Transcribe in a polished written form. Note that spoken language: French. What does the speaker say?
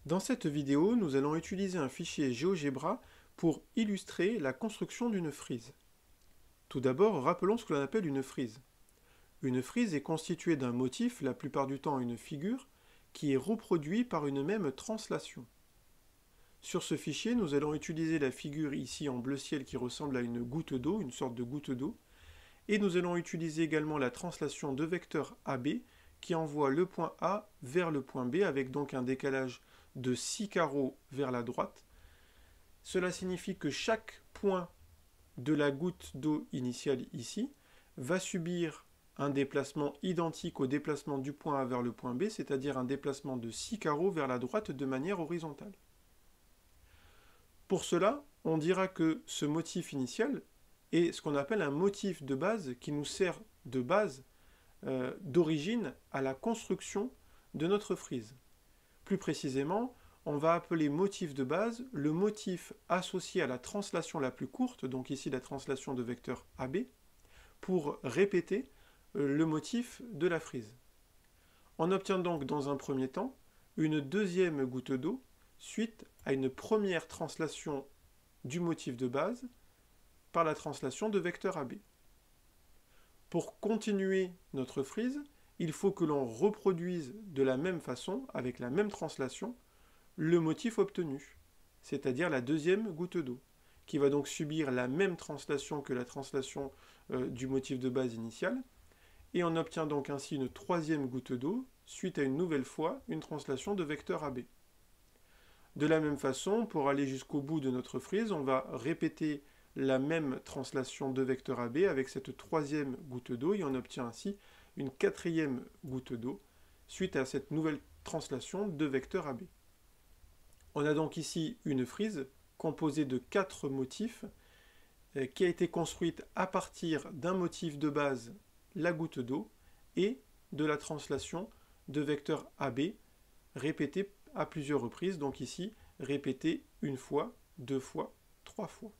Dans cette vidéo, nous allons utiliser un fichier GeoGebra pour illustrer la construction d'une frise. Tout d'abord, rappelons ce que l'on appelle une frise. Une frise est constituée d'un motif, la plupart du temps une figure, qui est reproduit par une même translation. Sur ce fichier, nous allons utiliser la figure ici en bleu ciel qui ressemble à une goutte d'eau, une sorte de goutte d'eau, et nous allons utiliser également la translation de vecteur AB qui envoie le point A vers le point B avec donc un décalage de 6 carreaux vers la droite. Cela signifie que chaque point de la goutte d'eau initiale ici va subir un déplacement identique au déplacement du point A vers le point B, c'est-à-dire un déplacement de 6 carreaux vers la droite de manière horizontale. Pour cela, on dira que ce motif initial est ce qu'on appelle un motif de base qui nous sert de base d'origine à la construction de notre frise. Plus précisément, on va appeler motif de base le motif associé à la translation la plus courte, donc ici la translation de vecteur AB, pour répéter le motif de la frise. On obtient donc dans un premier temps une deuxième goutte d'eau suite à une première translation du motif de base par la translation de vecteur AB. Pour continuer notre frise, il faut que l'on reproduise de la même façon, avec la même translation, le motif obtenu, c'est-à-dire la deuxième goutte d'eau, qui va donc subir la même translation que la translation du motif de base initial, et on obtient donc ainsi une troisième goutte d'eau, suite à une nouvelle fois une translation de vecteur AB. De la même façon, pour aller jusqu'au bout de notre frise, on va répéter la même translation de vecteur AB avec cette troisième goutte d'eau, et on obtient ainsi une quatrième goutte d'eau, suite à cette nouvelle translation de vecteur AB. On a donc ici une frise composée de 4 motifs qui a été construite à partir d'un motif de base, la goutte d'eau, et de la translation de vecteur AB répétée à plusieurs reprises, donc ici répétée une fois, deux fois, trois fois.